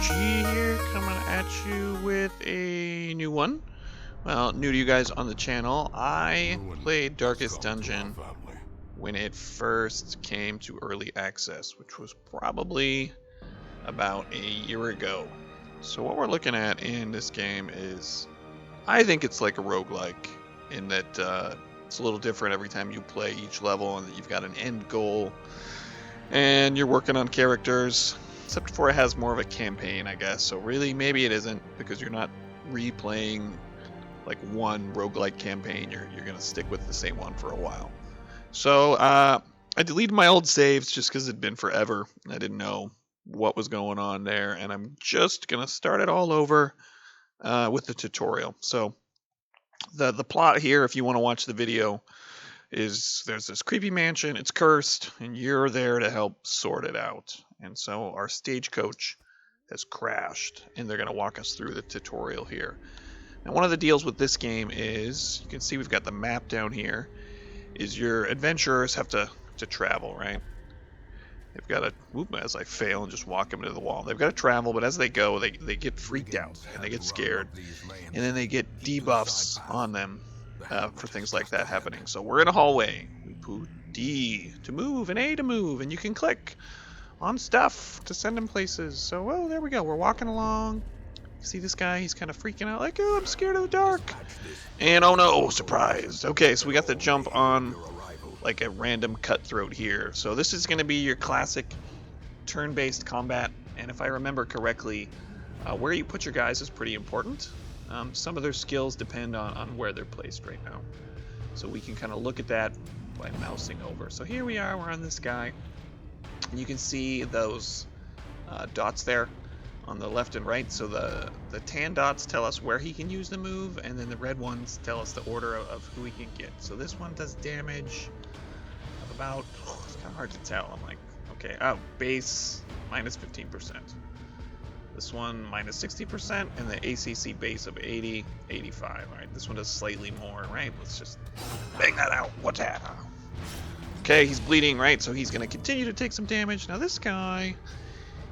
G here, coming at you with a new one. Well, new to you guys on the channel. I played Darkest Dungeon when it first came to early access, which was probably about a year ago. So what we're looking at in this game is, I think it's like a roguelike in that it's a little different every time you play each level, and that you've got an end goal and you're working on characters, except for it has more of a campaign, I guess. So really, maybe it isn't, because you're not replaying like one roguelike campaign. You're gonna stick with the same one for a while. So I deleted my old saves just because it'd been forever. I didn't know what was going on there, and I'm just gonna start it all over with the tutorial. So the plot here, if you want to watch the video, is there's this creepy mansion, it's cursed, and you're there to help sort it out. And so our stagecoach has crashed, and they're going to walk us through the tutorial here. Now, one of the deals with this game is, you can see we've got the map down here, is your adventurers have to travel, right? They've got to, whoop, as I fail and just walk them into the wall, they've got to travel, but as they go, they get freaked out, and they get scared, and then they get debuffs on them for things like that happening. So we're in a hallway. We put D to move and A to move, and you can click on stuff to send them places. So, oh, there we go. We're walking along. See this guy? He's kind of freaking out, like, oh, I'm scared of the dark. And oh no, surprised. Okay, so we got the jump on like a random cutthroat here. So this is going to be your classic turn-based combat, and if I remember correctly, where you put your guys is pretty important. Some of their skills depend on where they're placed right now. So we can kind of look at that by mousing over. So here we are, we're on this guy. And you can see those dots there on the left and right. So the tan dots tell us where he can use the move, and then the red ones tell us the order of who he can get. So this one does damage of about, it's kind of hard to tell. I'm like, okay, base minus 15%. This one minus 60%, and the ACC base of 80, 85. All right, this one does slightly more, right? Let's just bang that out. What's that? Okay, he's bleeding, right? So he's going to continue to take some damage. Now this guy,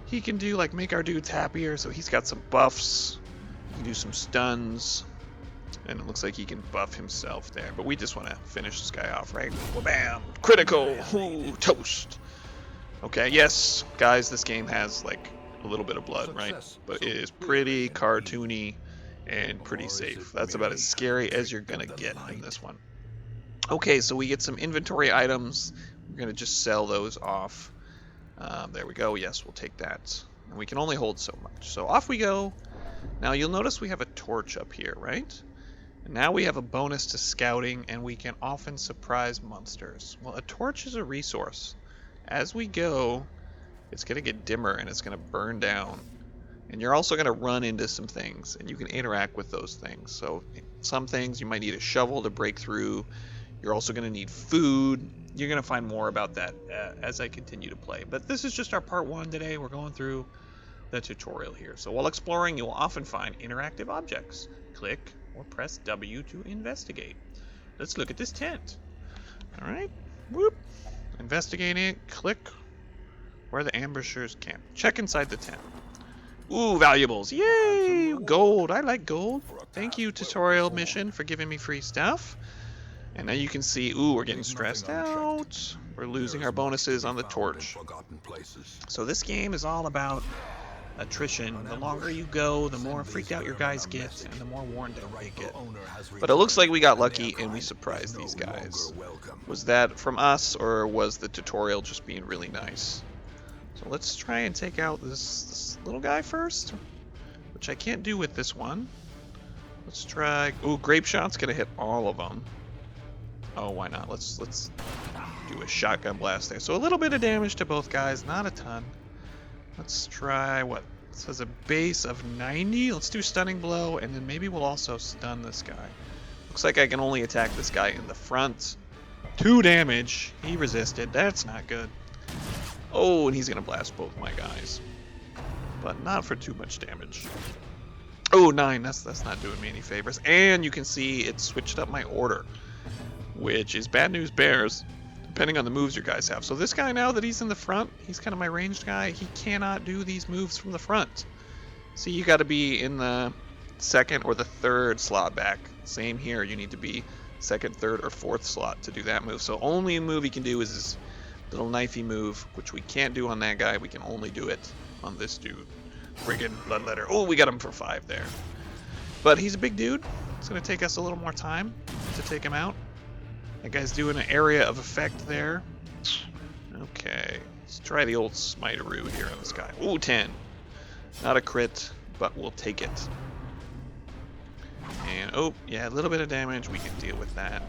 he can do like make our dudes happier. So he's got some buffs. He can do some stuns, and it looks like he can buff himself there. But we just want to finish this guy off, right? Well, bam! Critical! Ooh, toast! Okay, yes, guys, this game has like a little bit of blood, right? But it is pretty cartoony and pretty safe. That's about as scary as you're gonna get in this one. Okay, so we get some inventory items. We're gonna just sell those off. There we go. Yes, we'll take that. And we can only hold so much. So off we go. Now you'll notice we have a torch up here, right? And now we have a bonus to scouting, and we can often surprise monsters. Well, a torch is a resource. As we go, it's going to get dimmer and it's going to burn down. And you're also going to run into some things, and you can interact with those things. So some things you might need a shovel to break through. You're also going to need food. You're going to find more about that as I continue to play. But this is just our part one today. We're going through the tutorial here. So while exploring, you will often find interactive objects. Click or press W to investigate. Let's look at this tent. All right. Whoop. Investigating it. Click where the ambushers camp. Check inside the tent. Ooh, valuables. Yay! Gold. I like gold. Thank you, tutorial mission, for giving me free stuff. And now you can see, ooh, we're getting stressed out. We're losing our bonuses on the torch. So this game is all about attrition. The longer you go, the more freaked out your guys get, and the more worn down they get. But it looks like we got lucky and we surprised these guys. Was that from us, or was the tutorial just being really nice? So let's try and take out this little guy first, which I can't do with this one. Let's try. Ooh, grape shot's gonna hit all of them. Oh, why not? Let's do a shotgun blast there. So a little bit of damage to both guys, not a ton. Let's try what? This has a base of 90. Let's do stunning blow, and then maybe we'll also stun this guy. Looks like I can only attack this guy in the front. 2 damage. He resisted. That's not good. Oh, and he's gonna blast both my guys, but not for too much damage. Oh, 9. That's not doing me any favors. And you can see it switched up my order, which is bad news bears, depending on the moves your guys have. So this guy, now that he's in the front, he's kind of my ranged guy. He cannot do these moves from the front. See, you got to be in the second or the third slot back. Same here. You need to be second, third, or fourth slot to do that move. So only move he can do is this little knifey move, which we can't do on that guy. We can only do it on this dude. Friggin' Bloodletter. Oh, we got him for 5 there. But he's a big dude. It's going to take us a little more time to take him out. That guy's doing an area of effect there. Okay. Let's try the old Smiteroo here on this guy. Ooh, 10. Not a crit, but we'll take it. And, oh, yeah, a little bit of damage. We can deal with that.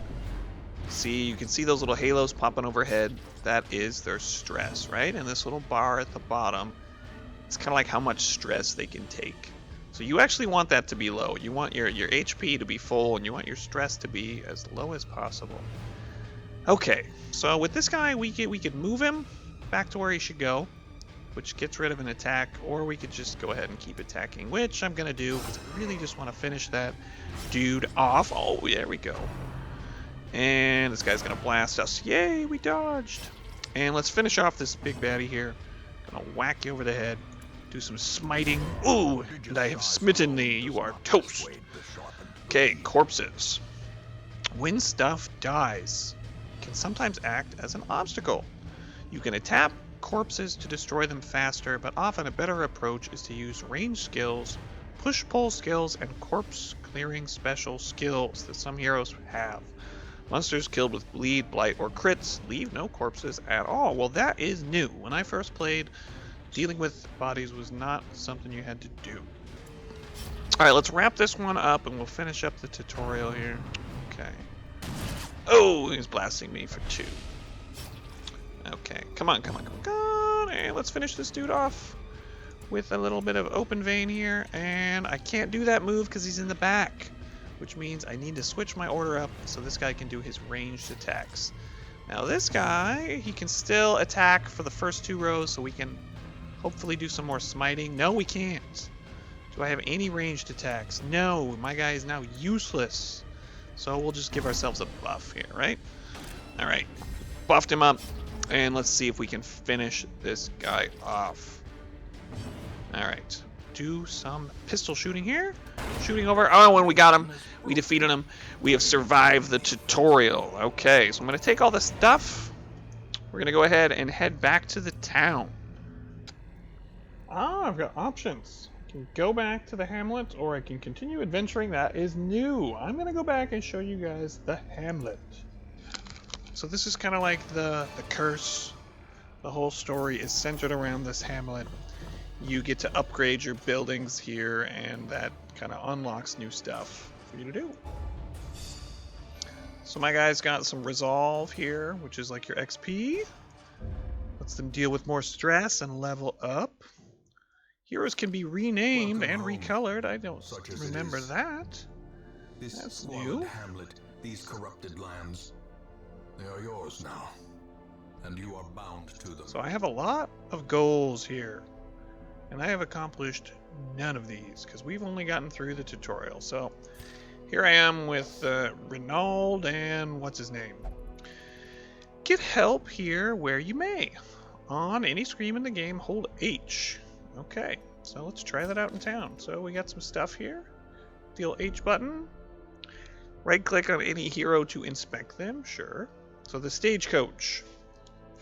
See, you can see those little halos popping overhead. That is their stress, right? And this little bar at the bottom, it's kind of like how much stress they can take. So you actually want that to be low. You want your HP to be full, and you want your stress to be as low as possible. Okay, so with this guy, we could move him back to where he should go, which gets rid of an attack, or we could just go ahead and keep attacking, which I'm going to do, because I really just want to finish that dude off. Oh, there we go. And this guy's going to blast us. Yay, we dodged. And let's finish off this big baddie here. Gonna whack you over the head. Do some smiting. Ooh, and I have smitten thee. You are toast. Okay, corpses. When stuff dies, can sometimes act as an obstacle. You can attack corpses to destroy them faster, but often a better approach is to use range skills, push-pull skills, and corpse clearing special skills that some heroes have. Monsters killed with bleed, blight, or crits leave no corpses at all. Well, that is new. When I first played, dealing with bodies was not something you had to do. Alright, let's wrap this one up and we'll finish up the tutorial here. Okay. Oh, he's blasting me for 2. Okay, come on. And let's finish this dude off with a little bit of open vein here. And I can't do that move because he's in the back, which means I need to switch my order up so this guy can do his ranged attacks. Now this guy, he can still attack for the first 2 rows, so we can hopefully do some more smiting. No, we can't. Do I have any ranged attacks? No, my guy is now useless. So we'll just give ourselves a buff here, right? Alright, buffed him up, and let's see if we can finish this guy off. Alright, do some pistol shooting here. Shooting over. Oh, and we got him. We defeated him. We have survived the tutorial. Okay, so I'm going to take all this stuff. We're going to go ahead and head back to the town. Ah, I've got options. I can go back to the hamlet, or I can continue adventuring. That is new. I'm going to go back and show you guys the hamlet. So this is kind of like the curse. The whole story is centered around this hamlet. You get to upgrade your buildings here, and that kind of unlocks new stuff for you to do. So my guy's got some resolve here, which is like your XP. Lets them deal with more stress and level up. Heroes can be renamed and recolored. I don't remember that. That's new. Hamlet, these corrupted lands, they are yours now, and you are bound to them. So I have a lot of goals here, and I have accomplished none of these because we've only gotten through the tutorial. So here I am with Renaud and what's his name. Get help here where you may. On any screen in the game, hold H. Okay, so let's try that out in town. So we got some stuff here. The H button. Right click on any hero to inspect them, sure. So the stagecoach.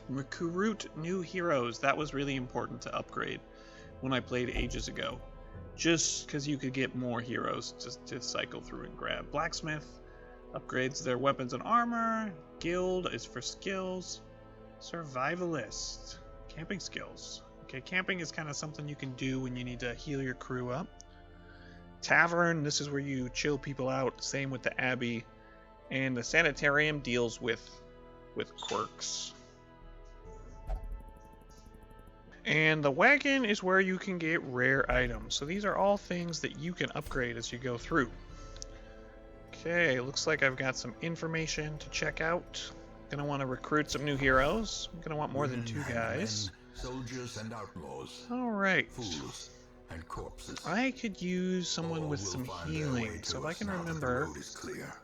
Recruit new heroes. That was really important to upgrade when I played ages ago. Just because you could get more heroes to cycle through and grab. Blacksmith upgrades their weapons and armor. Guild is for skills. Survivalist. Camping skills. Okay, camping is kind of something you can do when you need to heal your crew up. Tavern, this is where you chill people out. Same with the Abbey. And the Sanitarium deals with quirks. And the wagon is where you can get rare items. So these are all things that you can upgrade as you go through. Okay, looks like I've got some information to check out. Gonna want to recruit some new heroes. I'm gonna want more than 2 guys. Soldiers and outlaws. Alright. Fools and corpses. I could use someone All with will some find their healing. way to So if I us can now that the remember, road is clear.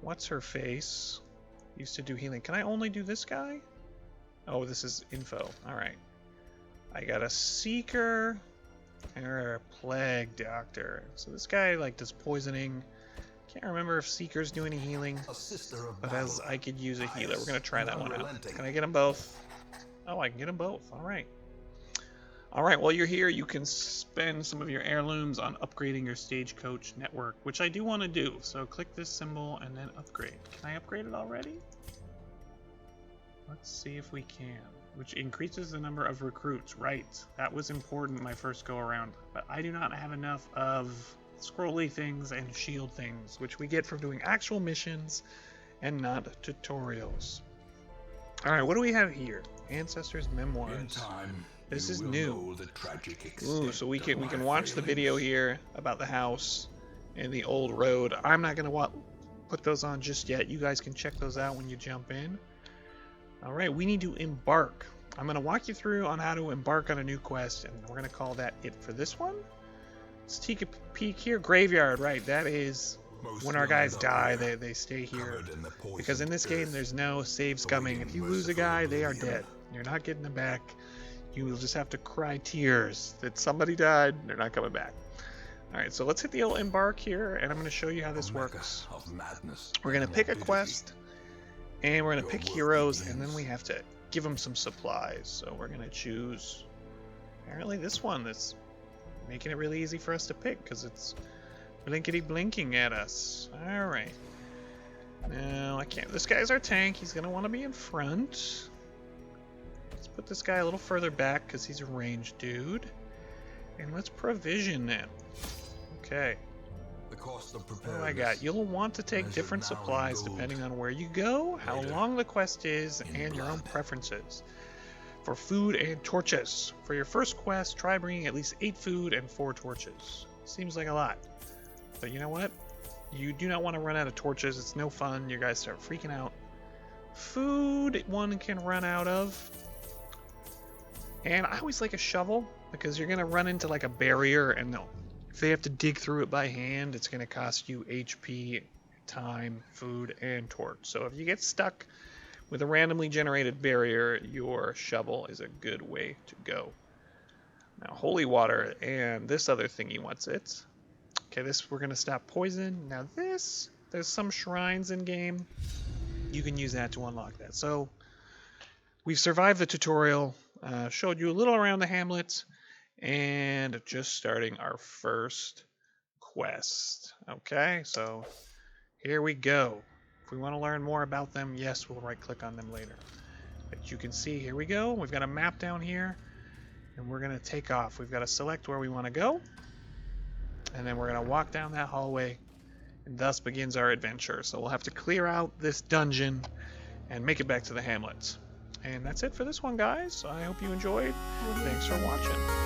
what's her face? Used to do healing. Can I only do this guy? Oh, this is info. Alright. I got a Seeker, You're a plague doctor. So this guy like does poisoning. Can't remember if Seekers do any healing, but as I could use a healer. We're gonna try that one out. Can I get them both? Oh, I can get them both. All right. All right, while you're here, you can spend some of your heirlooms on upgrading your stagecoach network, which I do want to do. So click this symbol and then upgrade. Can I upgrade it already? Let's see if we can. Which increases the number of recruits. Right, that was important my first go around. But I do not have enough of scrolly things and shield things, which we get from doing actual missions and not tutorials. All right, what do we have here? Ancestors' Memoirs. In time, this you is will new. know the tragic Ooh, so we extent can of watch the my video failings. here about the house and the old road. I'm not gonna put those on just yet. You guys can check those out when you jump in. All right, we need to embark. I'm gonna walk you through on how to embark on a new quest, and we're gonna call that it for this one. Let's take a peek here. Graveyard, right? That is Most when our will guys end up die. here, They stay here. covered in the Because in poisoned this game, earth. there's no save scumming. If you lose a guy, they are dead. You're not getting them back. You will just have to cry tears that somebody died. They're not coming back. All right, so let's hit the old embark here, and I'm going to show you how this A mecca works. of madness We're going to and pick a morbidity. quest, and we're going to Your pick work heroes, and begins. then we have to give them some supplies. So we're going to choose, apparently this one that's making it really easy for us to pick because it's blinkety blinking at us. All right. No, I can't. This guy's our tank. He's going to want to be in front. Let's put this guy a little further back because he's a ranged dude. And let's provision him. Okay. The cost of What do I got? preparedness. You'll want to take Measured different now in supplies gold. depending on where you go, how Later, long the quest is, in and your own blood. preferences. For food and torches. For your first quest, try bringing at least 8 food and 4 torches. Seems like a lot. But you know what? You do not want to run out of torches. It's no fun. You guys start freaking out. Food one can run out of. And I always like a shovel because you're going to run into like a barrier and if they have to dig through it by hand, it's going to cost you HP, time, food, and torch. So if you get stuck with a randomly generated barrier, your shovel is a good way to go. Now, holy water and this other thingy wants it. Okay, this we're going to stop poison. Now this, there's some shrines in game. You can use that to unlock that. So we've survived the tutorial, showed you a little around the hamlet, and just starting our first quest. Okay, so here we go. If we want to learn more about them, yes, we'll right click on them later. But you can see, here we go. We've got a map down here, and we're going to take off. We've got to select where we want to go, and then we're going to walk down that hallway, and thus begins our adventure. So we'll have to clear out this dungeon and make it back to the hamlet. And that's it for this one, guys. I hope you enjoyed. Thanks for watching.